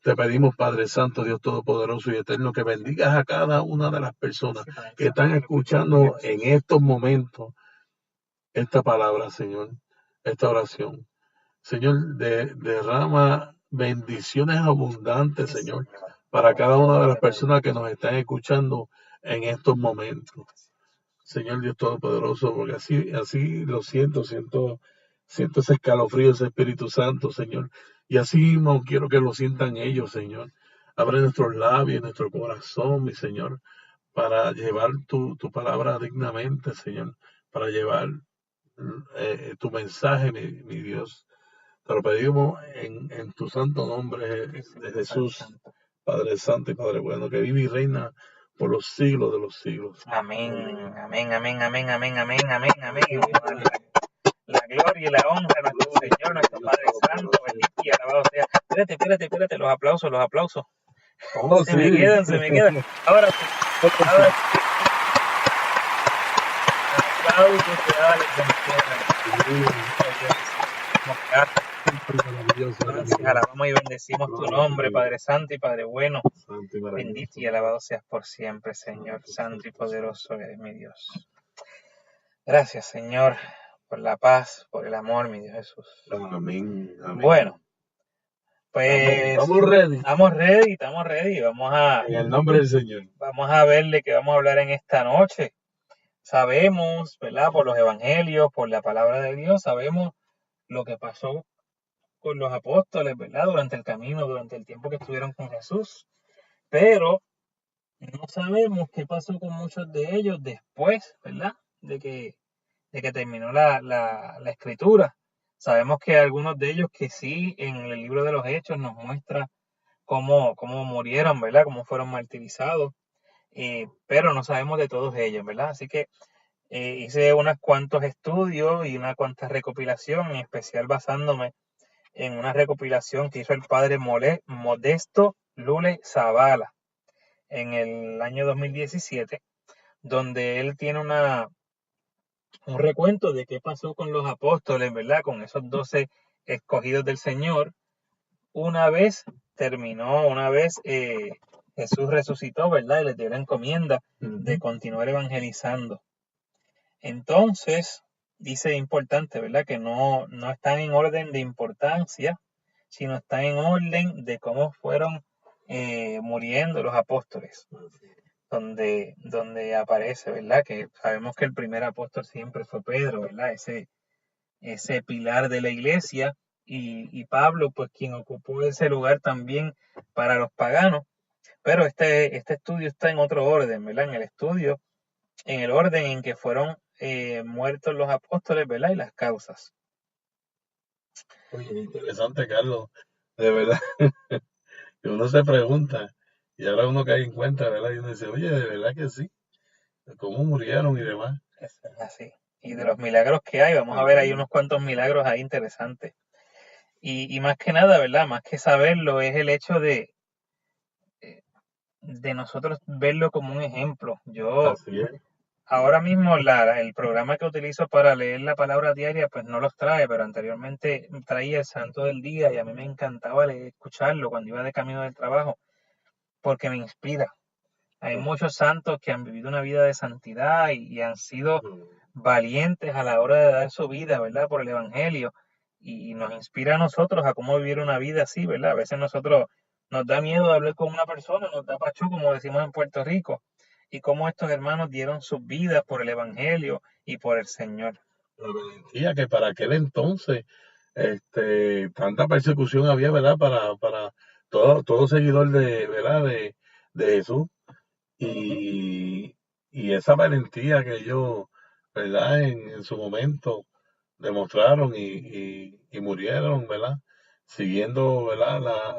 Te pedimos, Padre Santo, Dios Todopoderoso y Eterno, que bendigas a cada una de las personas que están escuchando en estos momentos esta palabra, Señor, esta oración. Señor, derrama bendiciones abundantes, Señor, para cada una de las personas que nos están escuchando en estos momentos. Señor Dios Todopoderoso, porque así lo siento ese escalofrío, ese Espíritu Santo, Señor. Y así mismo quiero que lo sientan ellos, Señor. Abre nuestros labios, nuestro corazón, mi Señor, para llevar tu palabra dignamente, Señor, para llevar tu mensaje, mi Dios. Te lo pedimos en tu santo nombre de Jesús, Padre Santo y Padre Bueno, que vive y reina por los siglos de los siglos. Amén, amén, amén, amén, amén, amén, amén, amén. La gloria y la honra a nuestro Señor, nuestro Padre Santo, bendito y alabado sea. Espérate, los aplausos. Oh, Se me quedan. Ahora sí, aplausos, se da Gracias, alabamos y bendecimos tu nombre, Padre Santo y Padre Bueno. Bendito y alabado seas por siempre, Señor. Santo y poderoso eres mi Dios. Gracias, Señor, por la paz, por el amor, mi Dios Jesús. Amén, amén. Bueno, pues Estamos ready. Estamos ready. En el nombre del Señor. Vamos a ver de qué vamos a hablar en esta noche. Sabemos, ¿verdad? Por los evangelios, por la palabra de Dios, sabemos lo que pasó con los apóstoles, ¿verdad? Durante el camino, durante el tiempo que estuvieron con Jesús. Pero no sabemos qué pasó con muchos de ellos después, ¿verdad? De que terminó la escritura. Sabemos que algunos de ellos que sí, en el libro de los Hechos nos muestra cómo murieron, ¿verdad? Cómo fueron martirizados, pero no sabemos de todos ellos, ¿verdad? Así que hice unos cuantos estudios y una cuanta recopilación, en especial basándome en una recopilación que hizo el padre Modesto Lule Zavala en el año 2017, donde él tiene un recuento de qué pasó con los apóstoles, ¿verdad? Con esos 12 escogidos del Señor. Una vez Jesús resucitó, ¿verdad? Y les dio la encomienda de continuar evangelizando. Entonces, dice importante, ¿verdad? Que no están en orden de importancia, sino están en orden de cómo fueron muriendo los apóstoles. Donde aparece, ¿verdad? Que sabemos que el primer apóstol siempre fue Pedro, ¿verdad? Ese pilar de la iglesia, y Pablo, pues quien ocupó ese lugar también para los paganos. Pero este estudio está en otro orden, ¿verdad? En el orden en que fueron muertos los apóstoles, ¿verdad? Y las causas. Oye, interesante, Carlos. De verdad, que uno se pregunta y ahora uno cae en cuenta, ¿verdad? Y uno dice, oye, de verdad que sí, cómo murieron y demás. Eso es así. Y de los milagros que hay, vamos a ver ahí unos cuantos milagros ahí interesantes. Y más que nada, ¿verdad? Más que saberlo, es el hecho de nosotros verlo como un ejemplo. Así es. Ahora mismo el programa que utilizo para leer la palabra diaria, pues no los trae, pero anteriormente traía el Santo del Día y a mí me encantaba escucharlo cuando iba de camino del trabajo, porque me inspira. Hay muchos santos que han vivido una vida de santidad y han sido valientes a la hora de dar su vida, ¿verdad? Por el Evangelio. Y nos inspira a nosotros a cómo vivir una vida así, ¿verdad? A veces nosotros nos da miedo hablar con una persona, nos da pachú, como decimos en Puerto Rico, y cómo estos hermanos dieron sus vidas por el Evangelio y por el Señor. La valentía que para aquel entonces, tanta persecución había, ¿verdad? Para todo seguidor ¿verdad? De Jesús. Y esa valentía que ellos, ¿verdad? En su momento demostraron y murieron, ¿verdad? Siguiendo, ¿verdad?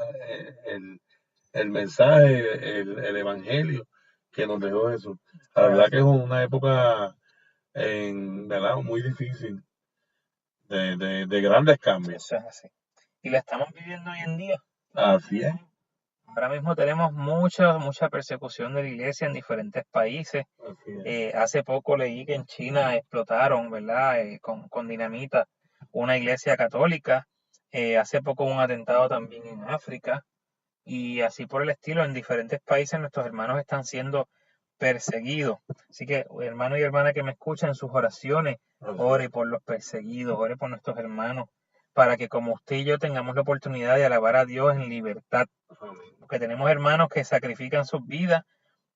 El mensaje, el evangelio que nos dejó Jesús. La verdad que es una época, ¿verdad? Muy difícil, de grandes cambios. Eso es así. Y la estamos viviendo hoy en día. Así es. Ahora mismo tenemos mucha persecución de la iglesia en diferentes países. Así es. Hace poco leí que en China explotaron, ¿verdad? Con dinamita una iglesia católica. Hace poco hubo un atentado también en África y así por el estilo. En diferentes países nuestros hermanos están siendo perseguidos. Así que, hermano y hermana que me escuchan, en sus oraciones, ore por los perseguidos, ore por nuestros hermanos, para que como usted y yo tengamos la oportunidad de alabar a Dios en libertad. Porque tenemos hermanos que sacrifican sus vidas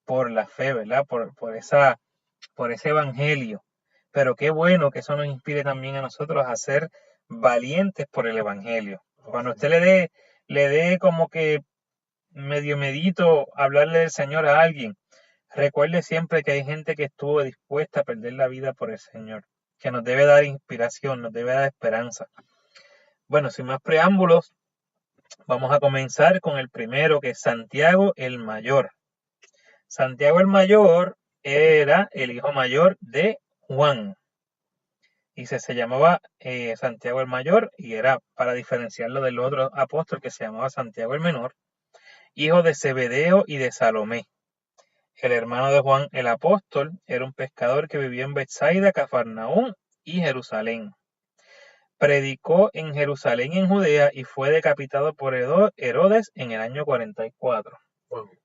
por la fe, ¿verdad? Por ese evangelio. Pero qué bueno que eso nos inspire también a nosotros a ser valientes por el evangelio. Cuando usted le dé como que medio medito hablarle del Señor a alguien, recuerde siempre que hay gente que estuvo dispuesta a perder la vida por el Señor, que nos debe dar inspiración, nos debe dar esperanza. Bueno, sin más preámbulos, vamos a comenzar con el primero, que es Santiago el Mayor. Santiago el Mayor era el hijo mayor de Juan. Y se llamaba Santiago el Mayor, y era para diferenciarlo del otro apóstol que se llamaba Santiago el Menor, hijo de Zebedeo y de Salomé. El hermano de Juan el apóstol era un pescador que vivía en Betsaida, Cafarnaúm y Jerusalén. Predicó en Jerusalén y en Judea y fue decapitado por Herodes en el año 44.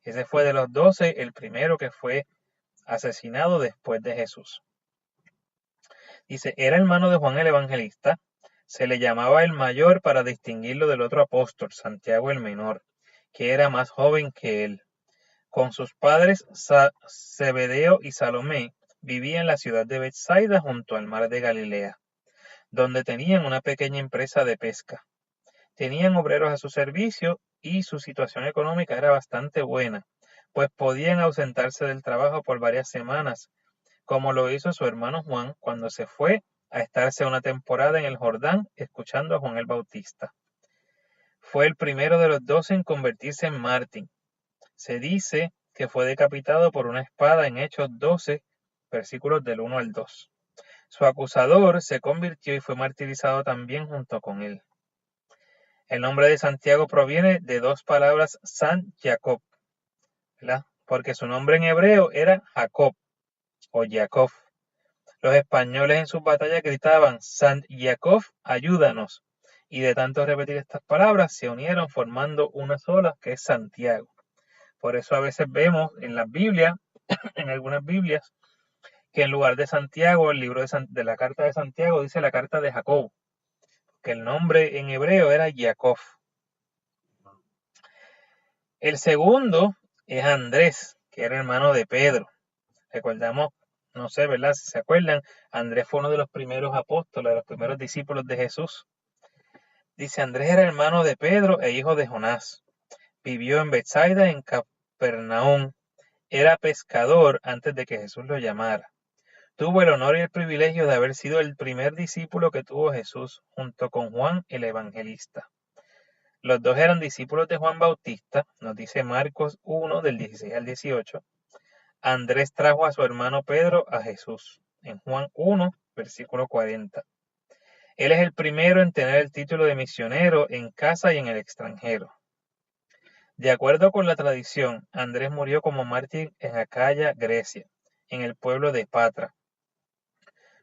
Ese fue de los 12 el primero que fue asesinado después de Jesús. Dice, era hermano de Juan el Evangelista, se le llamaba el mayor para distinguirlo del otro apóstol, Santiago el menor, que era más joven que él. Con sus padres Zebedeo y Salomé vivía en la ciudad de Betsaida junto al mar de Galilea, donde tenían una pequeña empresa de pesca. Tenían obreros a su servicio y su situación económica era bastante buena, pues podían ausentarse del trabajo por varias semanas, como lo hizo su hermano Juan cuando se fue a estarse una temporada en el Jordán escuchando a Juan el Bautista. Fue el primero de los 12 en convertirse en mártir. Se dice que fue decapitado por una espada en Hechos 12, versículos del 1 al 2. Su acusador se convirtió y fue martirizado también junto con él. El nombre de Santiago proviene de dos palabras Sant Jacob, ¿verdad? Porque su nombre en hebreo era Jacob o Jacob. Los españoles en sus batallas gritaban Sant Jacob, ayúdanos. Y de tanto repetir estas palabras se unieron formando una sola, que es Santiago. Por eso a veces vemos en las Biblias, en algunas Biblias, que en lugar de Santiago, el libro de la carta de Santiago dice la carta de Jacob, que el nombre en hebreo era Jacob. El segundo es Andrés, que era hermano de Pedro. Recordamos, no sé, ¿verdad? Si se acuerdan, Andrés fue uno de los primeros apóstoles, de los primeros discípulos de Jesús. Dice, Andrés era hermano de Pedro e hijo de Jonás. Vivió en Betsaida, en Capernaum. Era pescador antes de que Jesús lo llamara. Tuvo el honor y el privilegio de haber sido el primer discípulo que tuvo Jesús, junto con Juan el Evangelista. Los dos eran discípulos de Juan Bautista, nos dice Marcos 1, del 16 al 18. Andrés trajo a su hermano Pedro a Jesús, en Juan 1, versículo 40. Él es el primero en tener el título de misionero en casa y en el extranjero. De acuerdo con la tradición, Andrés murió como mártir en Acaya, Grecia, en el pueblo de Patra,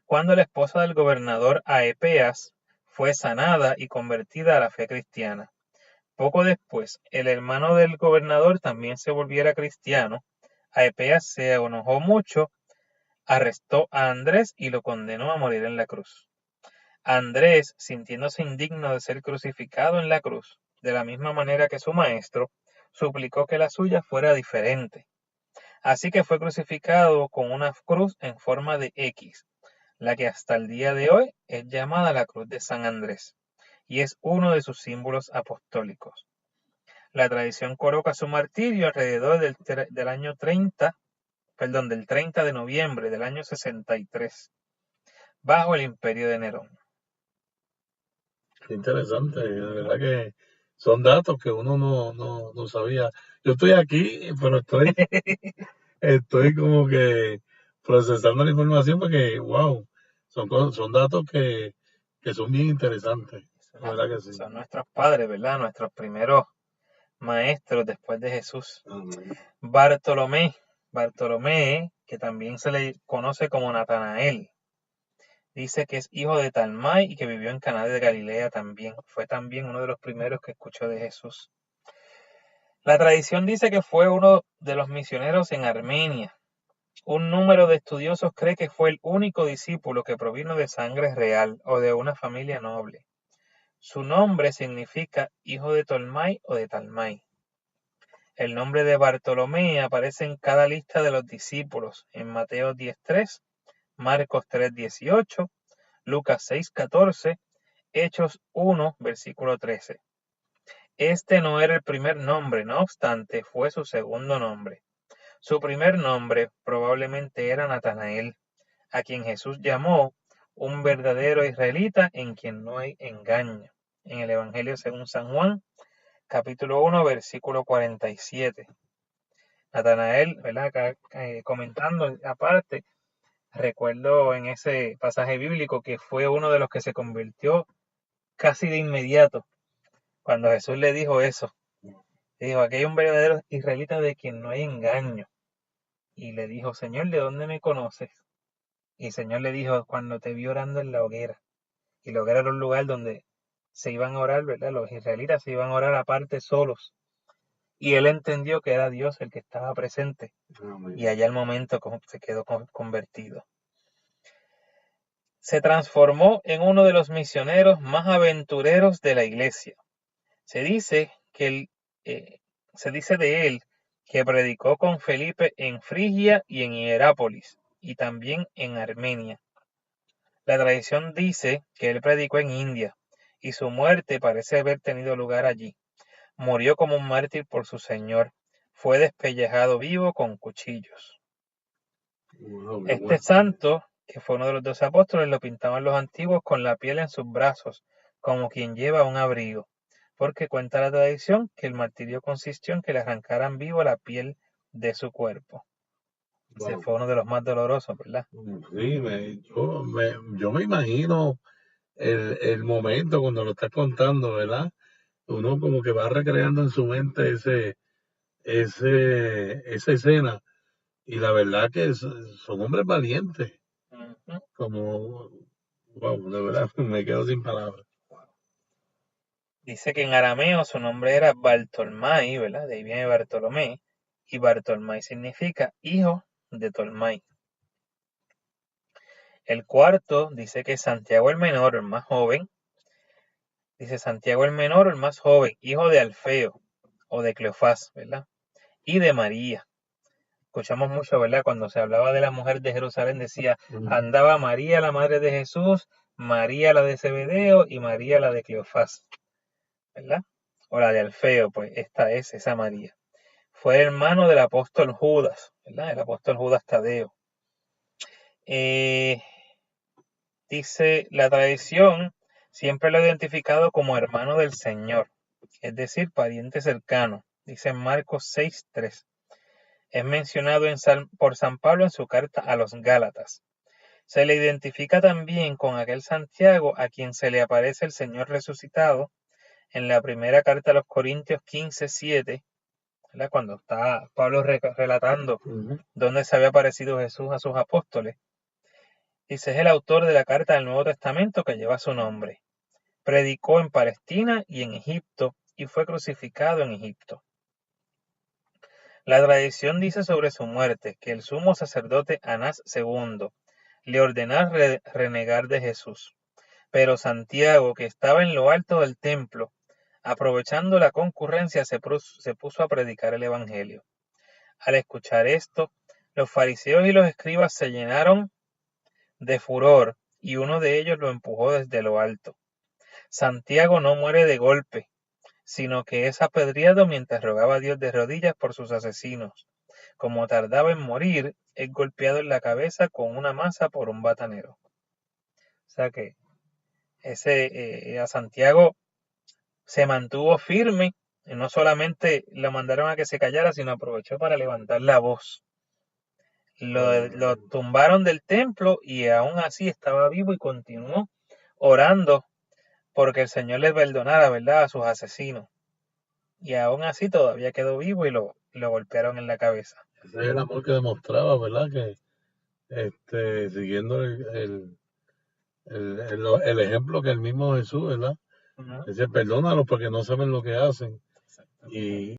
cuando la esposa del gobernador Aepeas fue sanada y convertida a la fe cristiana. Poco después, el hermano del gobernador también se volviera cristiano. Aepeas se enojó mucho, arrestó a Andrés y lo condenó a morir en la cruz. Andrés, sintiéndose indigno de ser crucificado en la cruz, de la misma manera que su maestro, suplicó que la suya fuera diferente. Así que fue crucificado con una cruz en forma de X, la que hasta el día de hoy es llamada la cruz de San Andrés, y es uno de sus símbolos apostólicos. La tradición coloca su martirio alrededor del año 30, del 30 de noviembre del año 63, bajo el imperio de Nerón. Qué interesante, de verdad que son datos que uno no sabía. Yo estoy aquí, pero estoy como que procesando la información porque, wow, son datos que son bien interesantes. De verdad que sí. Son nuestros padres, ¿verdad? Nuestros primeros maestros después de Jesús. Amén. Bartolomé, que también se le conoce como Natanael. Dice que es hijo de Talmai y que vivió en Caná de Galilea también. Fue también uno de los primeros que escuchó de Jesús. La tradición dice que fue uno de los misioneros en Armenia. Un número de estudiosos cree que fue el único discípulo que provino de sangre real o de una familia noble. Su nombre significa hijo de Tolmai o de Talmai. El nombre de Bartolomé aparece en cada lista de los discípulos, en Mateo 10:3, Marcos 3:18, Lucas 6:14, Hechos 1, versículo 13. Este no era el primer nombre, no obstante, fue su segundo nombre. Su primer nombre probablemente era Natanael, a quien Jesús llamó un verdadero israelita en quien no hay engaño. En el Evangelio según San Juan, capítulo 1, versículo 47. Natanael, ¿verdad? Acá, comentando aparte, recuerdo en ese pasaje bíblico que fue uno de los que se convirtió casi de inmediato cuando Jesús le dijo eso. Le dijo, aquí hay un verdadero israelita de quien no hay engaño. Y le dijo, Señor, ¿de dónde me conoces? Y el Señor le dijo, cuando te vi orando en la hoguera. Y la hoguera era un lugar donde se iban a orar, ¿verdad? Los israelitas se iban a orar aparte solos. Y él entendió que era Dios el que estaba presente. Y allá al momento se quedó convertido. Se transformó en uno de los misioneros más aventureros de la iglesia. Se dice de él que predicó con Felipe en Frigia y en Hierápolis, y también en Armenia. La tradición dice que él predicó en India, y su muerte parece haber tenido lugar allí. Murió como un mártir por su Señor. Fue despellejado vivo con cuchillos. Este santo, que fue uno de los 12 apóstoles, lo pintaban los antiguos con la piel en sus brazos, como quien lleva un abrigo, porque cuenta la tradición que el martirio consistió en que le arrancaran vivo la piel de su cuerpo. Ese fue uno de los más dolorosos, ¿verdad? Sí, yo me imagino el momento cuando lo estás contando, ¿verdad? Uno como que va recreando en su mente esa escena. Y la verdad que son hombres valientes. Como, wow, de verdad, me quedo sin palabras. Dice que en arameo su nombre era Bartolmai, ¿verdad? De ahí viene Bartolomé. Y Bartolmai significa hijo de Tolmai. El cuarto dice que Santiago el menor, el más joven. Dice Santiago el menor, el más joven, hijo de Alfeo o de Cleofás, ¿verdad? Y de María. Escuchamos mucho, ¿verdad? Cuando se hablaba de la mujer de Jerusalén, decía, andaba María, la madre de Jesús, María, la de Zebedeo, y María, la de Cleofás, ¿verdad? O la de Alfeo, pues esta es esa María. Fue hermano del apóstol Judas, ¿verdad? El apóstol Judas Tadeo. Dice la tradición, siempre lo ha identificado como hermano del Señor, es decir, pariente cercano. Dice en Marcos 6:3. Es mencionado por San Pablo en su carta a los Gálatas. Se le identifica también con aquel Santiago a quien se le aparece el Señor resucitado en la primera carta a los Corintios 15:7, ¿verdad? Cuando está Pablo relatando dónde se había aparecido Jesús a sus apóstoles. Dice, es el autor de la carta del Nuevo Testamento que lleva su nombre. Predicó en Palestina y en Egipto y fue crucificado en Egipto. La tradición dice sobre su muerte que el sumo sacerdote Anás II le ordenó renegar de Jesús. Pero Santiago, que estaba en lo alto del templo, aprovechando la concurrencia, se puso a predicar el Evangelio. Al escuchar esto, los fariseos y los escribas se llenaron de furor y uno de ellos lo empujó desde lo alto. Santiago no muere de golpe, sino que es apedreado mientras rogaba a Dios de rodillas por sus asesinos. Como tardaba en morir, es golpeado en la cabeza con una masa por un batanero. O sea que a Santiago se mantuvo firme, y no solamente lo mandaron a que se callara, sino aprovechó para levantar la voz. Lo tumbaron del templo y aún así estaba vivo y continuó orando porque el Señor le perdonara, ¿verdad?, a sus asesinos. Y aún así todavía quedó vivo y lo golpearon en la cabeza. Ese es el amor que demostraba, ¿verdad? Que siguiendo el ejemplo que el mismo Jesús, ¿verdad? Ujú. Dice, perdónalos porque no saben lo que hacen. Exacto. Y